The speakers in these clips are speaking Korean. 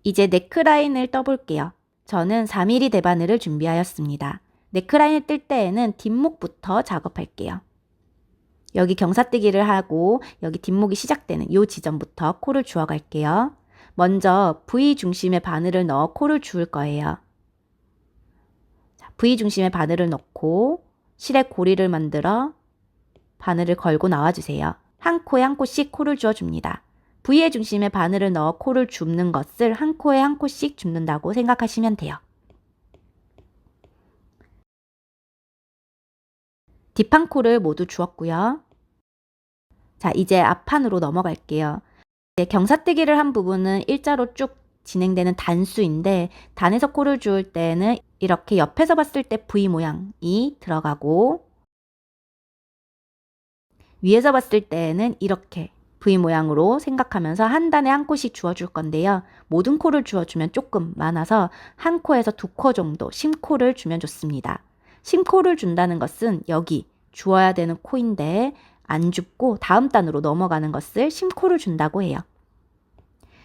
이제 네크라인을 떠볼게요. 저는 4mm 대바늘을 준비하였습니다. 네크라인을 뜰 때에는 뒷목부터 작업할게요. 여기 경사뜨기를 하고 여기 뒷목이 시작되는 이 지점부터 코를 주워 갈게요. 먼저 V 중심의 바늘을 넣어 코를 주울 거예요. V 중심의 바늘을 넣고 실에 고리를 만들어 바늘을 걸고 나와주세요. 한 코에 한 코씩 코를 주어줍니다. V의 중심에 바늘을 넣어 코를 줍는 것을 한 코에 한 코씩 줍는다고 생각하시면 돼요. 뒷판 코를 모두 주었고요. 자, 이제 앞판으로 넘어갈게요. 경사뜨기를 한 부분은 일자로 쭉 진행되는 단수인데 단에서 코를 주울 때는 이렇게 옆에서 봤을 때 V 모양이 들어가고 위에서 봤을 때는 이렇게 V 모양으로 생각하면서 한 단에 한 코씩 주어줄 건데요. 모든 코를 주어주면 조금 많아서 한 코에서 두 코 정도 심코를 주면 좋습니다. 심코를 준다는 것은 여기 주어야 되는 코인데 안 줍고 다음 단으로 넘어가는 것을 심코를 준다고 해요.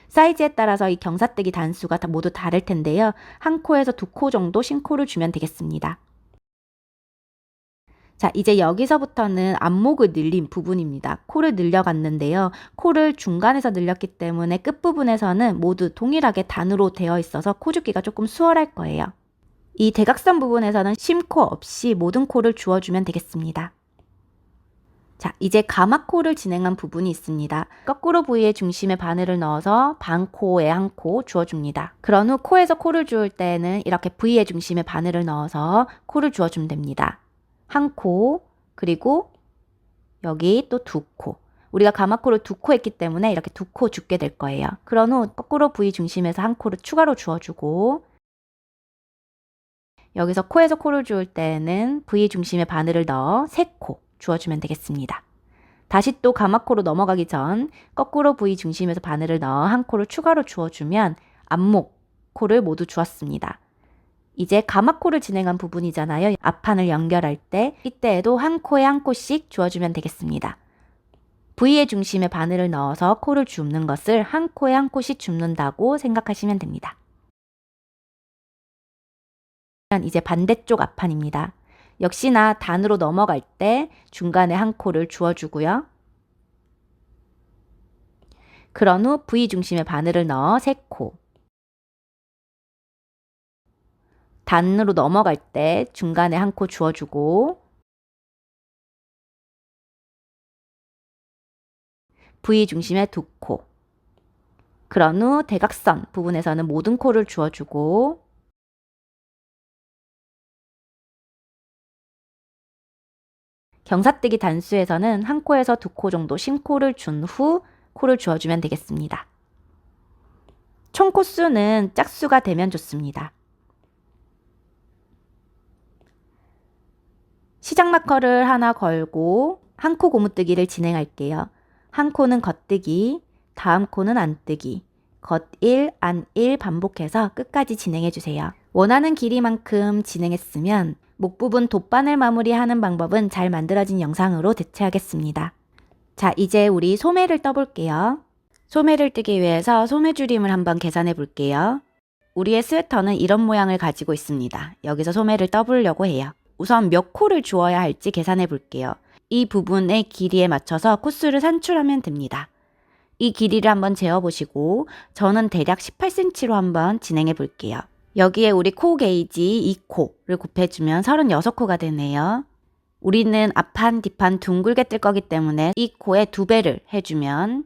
사이즈에 따라서 이 경사뜨기 단수가 모두 다를 텐데요. 한 코에서 두 코 정도 심코를 주면 되겠습니다. 자, 이제 여기서부터는 안목을 늘린 부분입니다. 코를 늘려갔는데요. 코를 중간에서 늘렸기 때문에 끝부분에서는 모두 동일하게 단으로 되어 있어서 코 줍기가 조금 수월할 거예요. 이 대각선 부분에서는 심코 없이 모든 코를 주어주면 되겠습니다. 자, 이제 가마코를 진행한 부분이 있습니다. 거꾸로 부위의 중심에 바늘을 넣어서 반 코에 한 코 주어줍니다. 그런 후 코에서 코를 주울 때는 이렇게 부위의 중심에 바늘을 넣어서 코를 주어주면 됩니다. 한 코, 그리고 여기 또 두 코. 우리가 가마코를 두 코 했기 때문에 이렇게 두 코 줍게 될 거예요. 그런 후 거꾸로 부위 중심에서 한 코를 추가로 주어주고 여기서 코에서 코를 주울 때는 부위 중심에 바늘을 넣어 세 코 주어주면 되겠습니다. 다시 또 가마코로 넘어가기 전 거꾸로 부위 중심에서 바늘을 넣어 한 코를 추가로 주어주면 앞목 코를 모두 주었습니다. 이제 가마코를 진행한 부분이잖아요. 앞판을 연결할 때 이때에도 한 코에 한 코씩 주어주면 되겠습니다. V의 중심에 바늘을 넣어서 코를 줍는 것을 한 코에 한 코씩 줍는다고 생각하시면 됩니다. 이제 반대쪽 앞판입니다. 역시나 단으로 넘어갈 때 중간에 한 코를 주어주고요. 그런 후 V 중심에 바늘을 넣어 세 코. 단으로 넘어갈 때 중간에 한 코 주어주고 V 중심에 두 코. 그런 후 대각선 부분에서는 모든 코를 주어주고 경사뜨기 단수에서는 한 코에서 두 코 정도 심코를 준 후 코를 주어주면 되겠습니다. 총 코수는 짝수가 되면 좋습니다. 시작 마커를 하나 걸고 한 코 고무뜨기를 진행할게요. 한 코는 겉뜨기, 다음 코는 안뜨기, 겉 1, 안 1 반복해서 끝까지 진행해 주세요. 원하는 길이만큼 진행했으면 목 부분 돗바늘 마무리하는 방법은 잘 만들어진 영상으로 대체하겠습니다. 자, 이제 우리 소매를 떠볼게요. 소매를 뜨기 위해서 소매줄임을 한번 계산해 볼게요. 우리의 스웨터는 이런 모양을 가지고 있습니다. 여기서 소매를 떠보려고 해요. 우선 몇 코를 주어야 할지 계산해 볼게요. 이 부분의 길이에 맞춰서 코수를 산출하면 됩니다. 이 길이를 한번 재어보시고 저는 대략 18cm로 한번 진행해 볼게요. 여기에 우리 코 게이지 2코를 곱해주면 36코가 되네요. 우리는 앞판, 뒷판 둥글게 뜰 거기 때문에 이 코에 2배를 해주면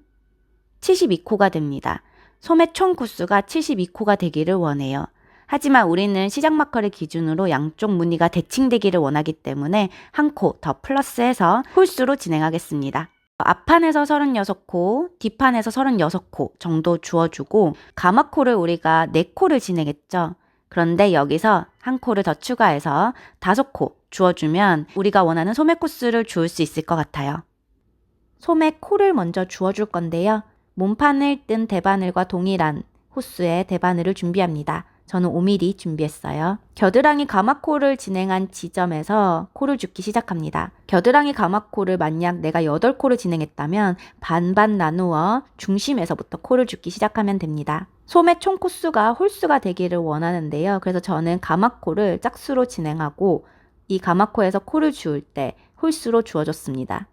72코가 됩니다. 소매 총 코수가 72코가 되기를 원해요. 하지만 우리는 시작 마커를 기준으로 양쪽 무늬가 대칭되기를 원하기 때문에 한 코 더 플러스해서 홀수로 진행하겠습니다. 앞판에서 36코, 뒷판에서 36코 정도 주어주고 가마코를 우리가 4코를 진행했죠. 그런데 여기서 한 코를 더 추가해서 5코 주어주면 우리가 원하는 소매 코수를 주울 수 있을 것 같아요. 소매 코를 먼저 주어줄 건데요. 몸판을 뜬 대바늘과 동일한 호수의 대바늘을 준비합니다. 저는 5mm 준비했어요. 겨드랑이 가마코를 진행한 지점에서 코를 줍기 시작합니다. 겨드랑이 가마코를 만약 내가 8코를 진행했다면 반반 나누어 중심에서부터 코를 줍기 시작하면 됩니다. 소매 총 코수가 홀수가 되기를 원하는데요. 그래서 저는 가마코를 짝수로 진행하고 이 가마코에서 코를 주울 때 홀수로 주어줬습니다.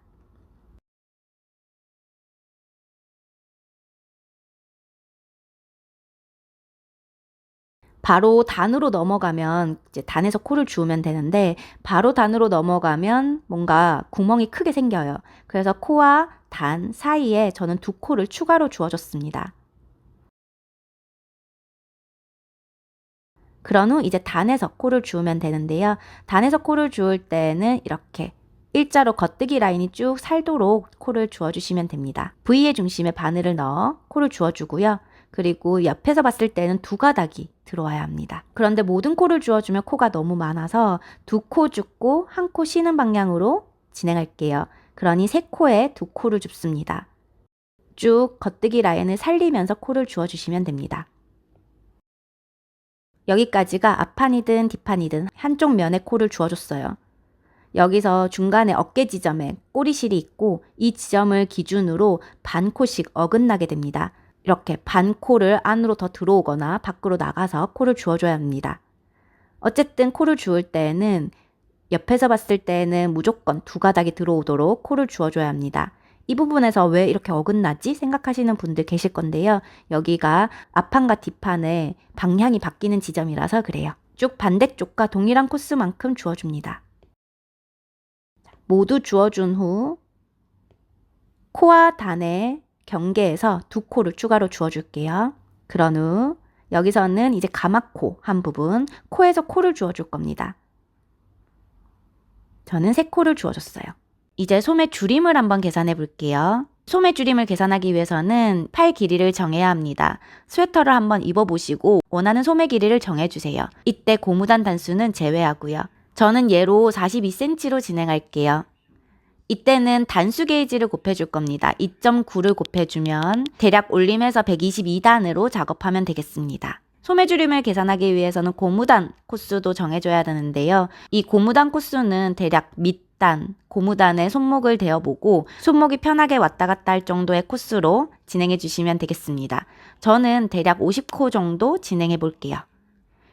바로 단으로 넘어가면 이제 단에서 코를 주우면 되는데 바로 단으로 넘어가면 뭔가 구멍이 크게 생겨요. 그래서 코와 단 사이에 저는 두 코를 추가로 주어줬습니다. 그런 후 이제 단에서 코를 주우면 되는데요. 단에서 코를 주울 때는 이렇게 일자로 겉뜨기 라인이 쭉 살도록 코를 주워주시면 됩니다. V의 중심에 바늘을 넣어 코를 주워주고요. 그리고 옆에서 봤을 때는 두 가닥이 들어와야 합니다. 그런데 모든 코를 주워주면 코가 너무 많아서 두 코 줍고 한 코 쉬는 방향으로 진행할게요. 그러니 세 코에 두 코를 줍습니다. 쭉 겉뜨기 라인을 살리면서 코를 주워주시면 됩니다. 여기까지가 앞판이든 뒷판이든 한쪽 면에 코를 주어줬어요. 여기서 중간에 어깨 지점에 꼬리실이 있고 이 지점을 기준으로 반 코씩 어긋나게 됩니다. 이렇게 반 코를 안으로 더 들어오거나 밖으로 나가서 코를 주어줘야 합니다. 어쨌든 코를 주울 때에는 옆에서 봤을 때는 무조건 두 가닥이 들어오도록 코를 주어줘야 합니다. 이 부분에서 왜 이렇게 어긋나지 생각하시는 분들 계실 건데요. 여기가 앞판과 뒷판의 방향이 바뀌는 지점이라서 그래요. 쭉 반대쪽과 동일한 코스만큼 주어줍니다. 모두 주어준 후 코와 단의 경계에서 두 코를 추가로 주어줄게요. 그런 후 여기서는 이제 가마코 한 부분, 코에서 코를 주어줄 겁니다. 저는 세 코를 주어줬어요. 이제 소매 줄임을 한번 계산해 볼게요. 소매 줄임을 계산하기 위해서는 팔 길이를 정해야 합니다. 스웨터를 한번 입어보시고 원하는 소매 길이를 정해주세요. 이때 고무단 단수는 제외하고요. 저는 얘로 42cm로 진행할게요. 이때는 단수 게이지를 곱해줄 겁니다. 2.9를 곱해주면 대략 올림해서 122단으로 작업하면 되겠습니다. 소매줄임을 계산하기 위해서는 고무단 코수도 정해줘야 되는데요. 이 고무단 코수는 대략 밑단, 고무단에 손목을 대어보고 손목이 편하게 왔다 갔다 할 정도의 코수로 진행해 주시면 되겠습니다. 저는 대략 50코 정도 진행해 볼게요.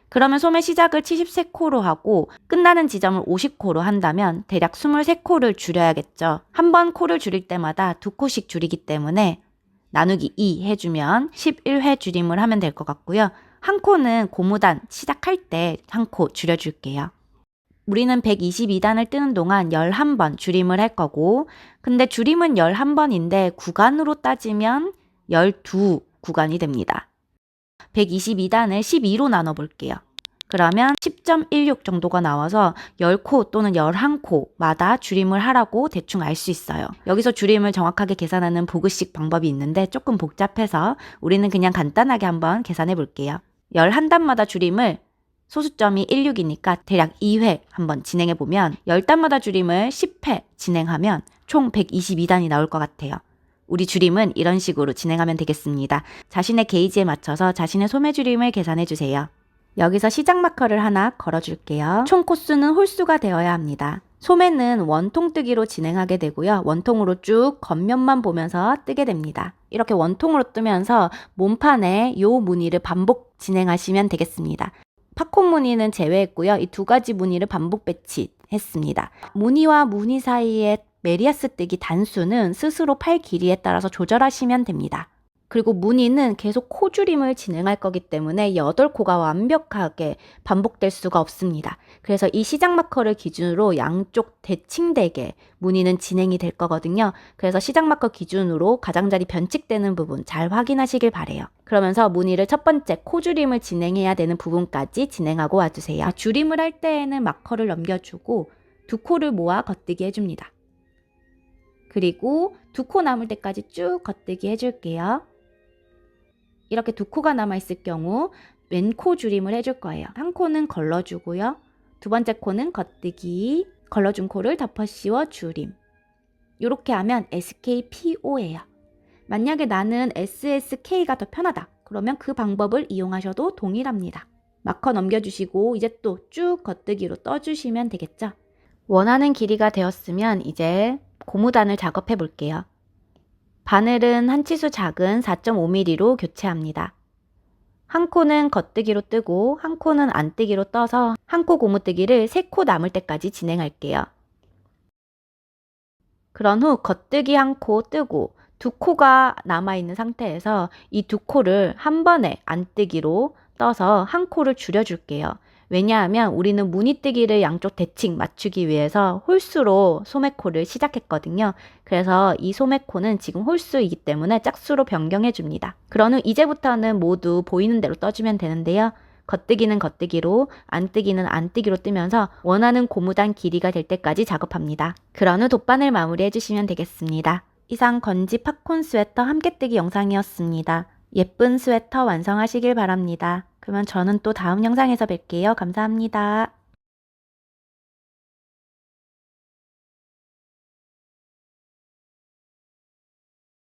그러면 소매 시작을 73코로 하고 끝나는 지점을 50코로 한다면 대략 23코를 줄여야겠죠. 한 번 코를 줄일 때마다 두 코씩 줄이기 때문에 나누기 2 해주면 11회 줄임을 하면 될 것 같고요. 한 코는 고무단 시작할 때 한 코 줄여줄게요. 우리는 122단을 뜨는 동안 11번 줄임을 할 거고 근데 줄임은 11번인데 구간으로 따지면 12구간이 됩니다. 122단을 12로 나눠 볼게요. 그러면 10.16 정도가 나와서 10코 또는 11코마다 줄임을 하라고 대충 알 수 있어요. 여기서 줄임을 정확하게 계산하는 보그식 방법이 있는데 조금 복잡해서 우리는 그냥 간단하게 한번 계산해 볼게요. 11단마다 줄임을 소수점이 16이니까 대략 2회 한번 진행해 보면 10단마다 줄임을 10회 진행하면 총 122단이 나올 것 같아요. 우리 줄임은 이런 식으로 진행하면 되겠습니다. 자신의 게이지에 맞춰서 자신의 소매 줄임을 계산해 주세요. 여기서 시작 마커를 하나 걸어줄게요. 총 코수는 홀수가 되어야 합니다. 소매는 원통뜨기로 진행하게 되고요. 원통으로 쭉 겉면만 보면서 뜨게 됩니다. 이렇게 원통으로 뜨면서 몸판에 요 무늬를 반복 진행하시면 되겠습니다. 팝콘 무늬는 제외했고요. 이 두 가지 무늬를 반복 배치했습니다. 무늬와 무늬 사이에 메리아스 뜨기 단수는 스스로 팔 길이에 따라서 조절하시면 됩니다. 그리고 무늬는 계속 코줄임을 진행할 거기 때문에 8코가 완벽하게 반복될 수가 없습니다. 그래서 이 시작 마커를 기준으로 양쪽 대칭되게 무늬는 진행이 될 거거든요. 그래서 시작 마커 기준으로 가장자리 변칙되는 부분 잘 확인하시길 바래요. 그러면서 무늬를 첫 번째 코줄임을 진행해야 되는 부분까지 진행하고 와주세요. 줄임을 할 때에는 마커를 넘겨주고 두 코를 모아 겉뜨기 해줍니다. 그리고 두 코 남을 때까지 쭉 겉뜨기 해줄게요. 이렇게 두 코가 남아있을 경우 왼코 줄임을 해줄 거예요. 한 코는 걸러주고요. 두 번째 코는 겉뜨기, 걸러준 코를 덮어 씌워 줄임. 이렇게 하면 SKPO예요. 만약에 나는 SSK가 더 편하다. 그러면 그 방법을 이용하셔도 동일합니다. 마커 넘겨주시고 이제 또 쭉 겉뜨기로 떠주시면 되겠죠. 원하는 길이가 되었으면 이제 고무단을 작업해 볼게요. 바늘은 한 치수 작은 4.5mm로 교체합니다. 한 코는 겉뜨기로 뜨고 한 코는 안뜨기로 떠서 한 코 고무뜨기를 3코 남을 때까지 진행할게요. 그런 후 겉뜨기 한 코 뜨고 2코가 남아있는 상태에서 이 2코를 한 번에 안뜨기로 떠서 한 코를 줄여줄게요. 왜냐하면 우리는 무늬뜨기를 양쪽 대칭 맞추기 위해서 홀수로 소매코를 시작했거든요. 그래서 이 소매코는 지금 홀수이기 때문에 짝수로 변경해 줍니다. 그런 후 이제부터는 모두 보이는 대로 떠주면 되는데요. 겉뜨기는 겉뜨기로, 안뜨기는 안뜨기로 뜨면서 원하는 고무단 길이가 될 때까지 작업합니다. 그런 후 돗바늘 마무리해 주시면 되겠습니다. 이상 건지 팝콘 스웨터 함께뜨기 영상이었습니다. 예쁜 스웨터 완성하시길 바랍니다. 그러면 저는 또 다음 영상에서 뵐게요. 감사합니다.